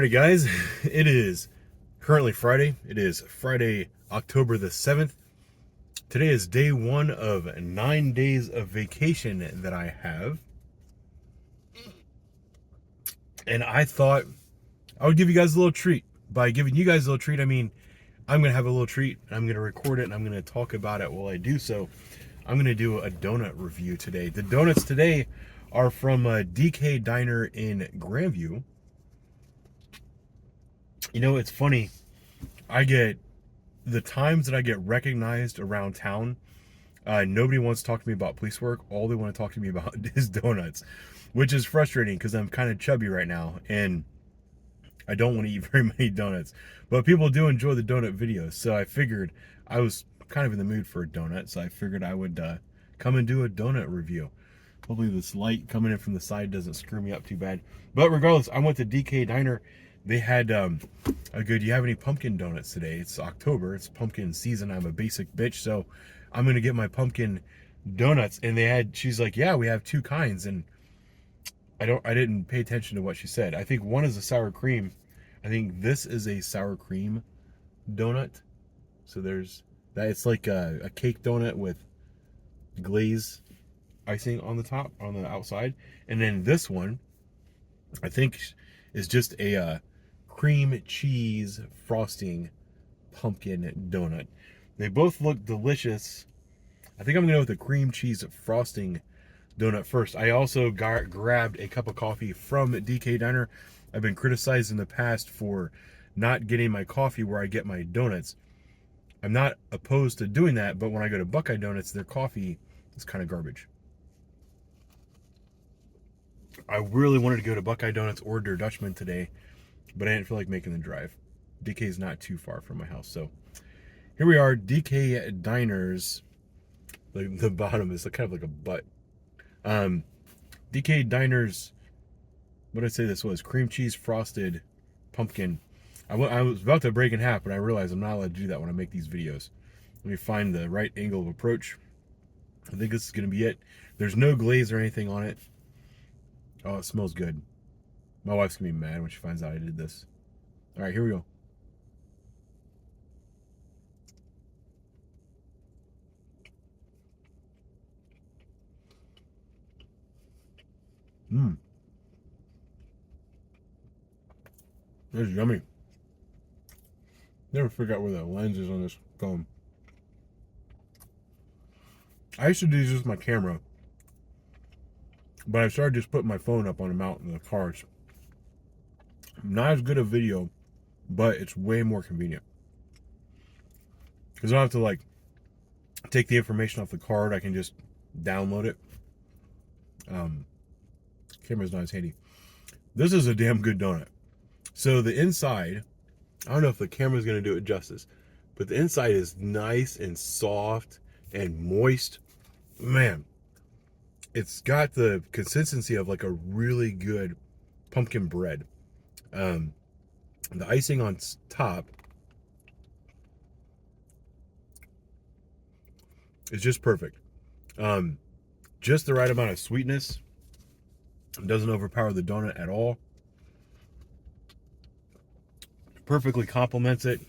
Alrighty guys, it is currently Friday. It is Friday, October the 7th. Today is day one of 9 days of vacation that I have. And I thought I would give you guys a little treat. By giving you guys a little treat, I mean I'm going to have a little treat. I'm going to record it and I'm going to talk about it while I do so. I'm going to do a donut review today. The donuts today are from DK Diner in Grandview. You know, it's funny. I get the times that I get recognized around town. Nobody wants to talk to me about police work. All they want to talk to me about is donuts, which is frustrating because I'm kind of chubby right now and I don't want to eat very many donuts. But people do enjoy the donut videos, so I figured I was kind of in the mood for a donut, so I figured I would come and do a donut review. Hopefully this light coming in from the side doesn't screw me up too bad. But regardless, I went to DK Diner. They had a good, do you have any pumpkin donuts today? It's October, it's pumpkin season. I'm a basic bitch, so I'm gonna get my pumpkin donuts. And they had, she's like, yeah, we have two kinds. And I didn't pay attention to what she said. I think one is a sour cream. I think this is a sour cream donut. So there's that. It's like a cake donut with glaze icing on the top, on the outside. And then this one, I think, is just a cream cheese frosting pumpkin donut. They both look delicious. I think I'm gonna go with the cream cheese frosting donut first. I also grabbed a cup of coffee from DK Diner. I've been criticized in the past for not getting my coffee where I get my donuts. I'm not opposed to doing that, but when I go to Buckeye Donuts, their coffee is kind of garbage. I really wanted to go to Buckeye Donuts or Der Dutchman today, but I didn't feel like making the drive. DK is not too far from my house. So here we are, DK Diners. The bottom is kind of like a butt. DK Diners, what did I say this was? Cream cheese frosted pumpkin. I was about to break in half, but I realized I'm not allowed to do that when I make these videos. Let me find the right angle of approach. I think this is going to be it. There's no glaze or anything on it. Oh, it smells good. My wife's going to be mad when she finds out I did this. All right, here we go. Mmm. This is yummy. Never figure out where the lens is on this phone. I used to do this with my camera, but I started just putting my phone up on a mount in the car. It's not as good a video, but it's way more convenient. Because I don't have to like take the information off the card. I can just download it. Camera's not as handy. This is a damn good donut. So the inside, I don't know if the camera's going to do it justice, but the inside is nice and soft and moist. Man, it's got the consistency of like a really good pumpkin bread. The icing on top is just perfect. Just the right amount of sweetness. It doesn't overpower the donut at all. Perfectly complements it.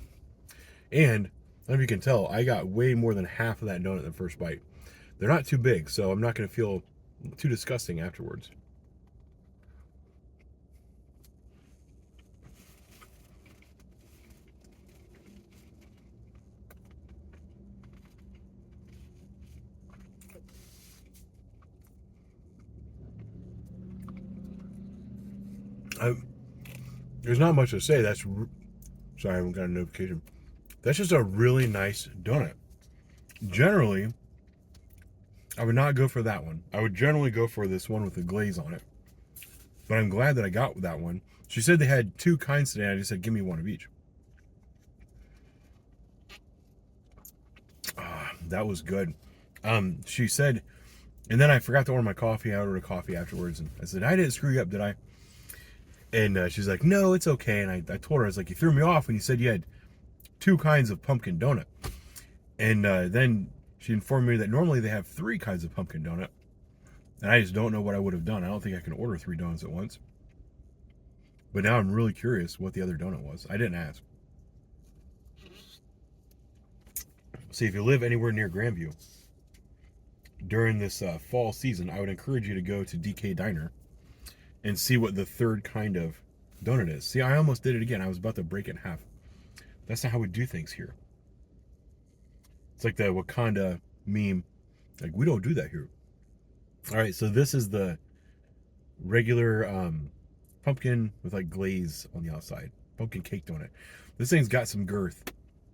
And I don't know if you can tell, I got way more than half of that donut in the first bite. They're not too big, so I'm not going to feel too disgusting afterwards. There's not much to say. Sorry, I haven't got a notification. That's just a really nice donut. Generally, I would not go for that one. I would generally go for this one with the glaze on it. But I'm glad that I got that one. She said they had two kinds today. I just said, give me one of each. That was good. She said, and then I forgot to order my coffee. I ordered a coffee afterwards. And I said, I didn't screw you up, did I? And she's like, no, it's okay. And I told her, I was like, you threw me off when you said you had two kinds of pumpkin donut. And then she informed me that normally they have three kinds of pumpkin donut. And I just don't know what I would have done. I don't think I can order 3 donuts at once. But now I'm really curious what the other donut was. I didn't ask. See, if you live anywhere near Grandview during this fall season, I would encourage you to go to DK Diner and see what the third kind of donut is. See, I almost did it again. I was about to break it in half. That's not how we do things here. It's like the Wakanda meme. Like, we don't do that here. All right, so this is the regular pumpkin with like glaze on the outside. Pumpkin cake donut. This thing's got some girth.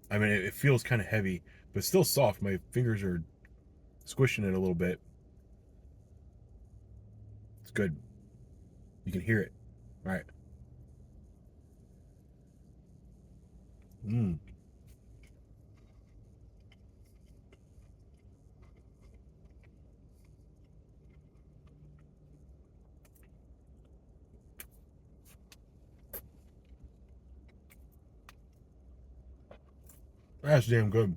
I mean, it feels kind of heavy, but still soft. My fingers are squishing it a little bit. It's good. You can hear it. All right. Mmm. That's damn good.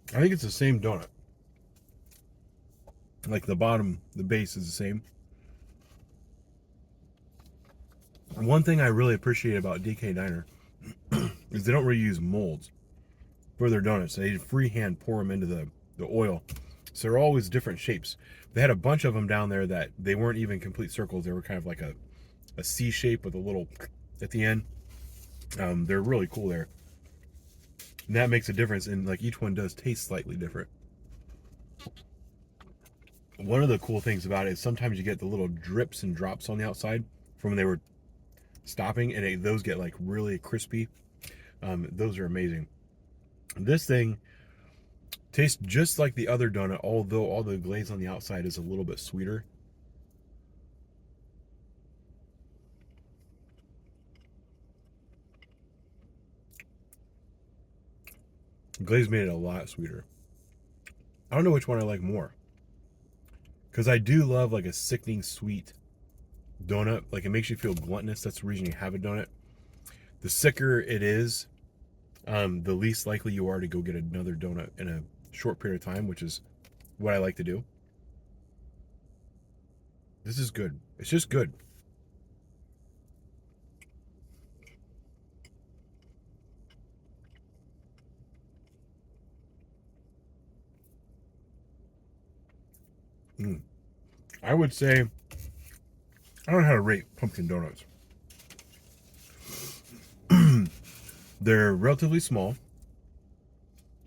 I think it's the same donut. Like the bottom, the base is the same. One thing I really appreciate about DK Diner is they don't really use molds for their donuts. They freehand pour them into the oil. So they're always different shapes. They had a bunch of them down there that they weren't even complete circles. They were kind of like a C shape with a little at the end. They're really cool there. And that makes a difference, and like each one does taste slightly different. One of the cool things about it is sometimes you get the little drips and drops on the outside from when they were stopping, and those get like really crispy. Those are amazing. This thing tastes just like the other donut, although all the glaze on the outside is a little bit sweeter. Glaze made it a lot sweeter. I don't know which one I like more, because I do love like a sickening sweet donut. Like, it makes you feel gluttonous. That's the reason you have a donut. The sicker it is, the least likely you are to go get another donut in a short period of time, which is what I like to do. This is good. It's just good. I would say, I don't know how to rate pumpkin donuts. They're relatively small,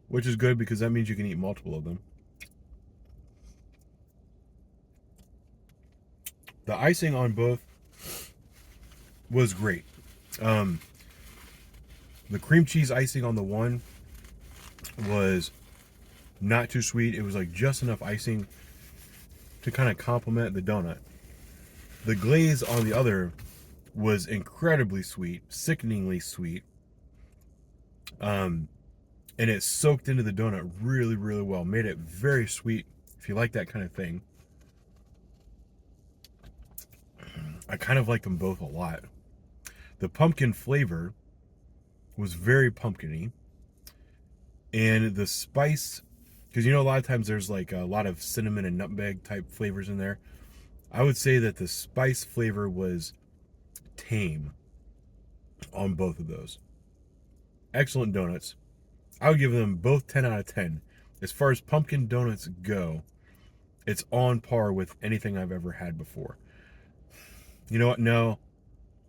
which is good because that means you can eat multiple of them. The icing on both was great. The cream cheese icing on the one was not too sweet. It was like just enough icing to kind of complement the donut. The glaze on the other was incredibly sweet, sickeningly sweet. And it soaked into the donut really, really well. Made it very sweet if you like that kind of thing. I kind of like them both a lot. The pumpkin flavor was very pumpkin-y. And the spice, because you know a lot of times there's like a lot of cinnamon and nutmeg type flavors in there. I would say that the spice flavor was tame on both of those. Excellent donuts. I would give them both 10 out of 10. As far as pumpkin donuts go, it's on par with anything I've ever had before. You know what? No.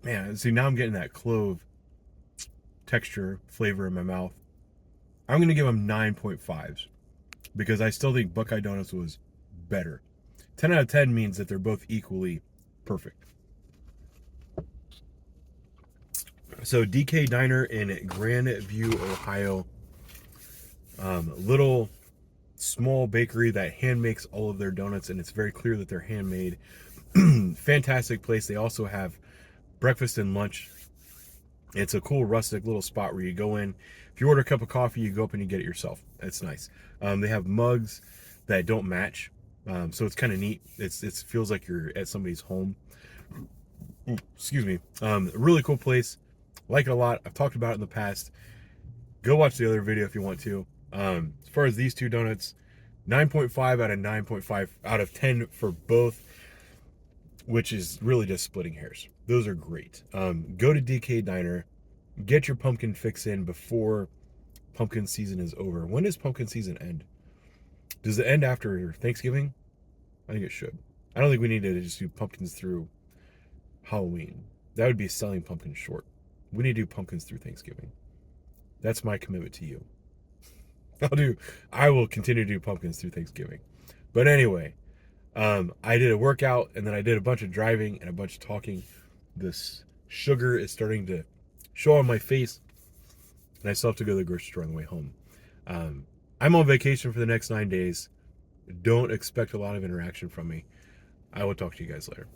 Man, see, now I'm getting that clove texture flavor in my mouth. I'm going to give them 9.5s because I still think Buckeye Donuts was better. 10 out of 10 means that they're both equally perfect. So DK Diner in Grandview, Ohio. Little small bakery that hand makes all of their donuts, and it's very clear that they're handmade. Fantastic place. They also have breakfast and lunch. It's a cool rustic little spot where you go in. If you order a cup of coffee, you go up and you get it yourself. It's nice. They have mugs that don't match, so it's kind of neat. It feels like you're at somebody's home. Ooh, excuse me. Really cool place. Like it a lot. I've talked about it in the past. Go watch the other video if you want to. As far as these two donuts, 9.5 out of 9.5 out of 10 for both. which is really just splitting hairs. Those are great. Go to DK Diner, get your pumpkin fix in before pumpkin season is over. When does pumpkin season end? Does it end after Thanksgiving? I think it should. I don't think we need to just do pumpkins through Halloween. That would be selling pumpkins short. We need to do pumpkins through Thanksgiving. That's my commitment to you. I will continue to do pumpkins through Thanksgiving. But anyway, I did a workout and then I did a bunch of driving and a bunch of talking. This sugar is starting to show on my face, and I still have to go to the grocery store on the way home. I'm on vacation for the next 9 days. Don't expect a lot of interaction from me. I will talk to you guys later.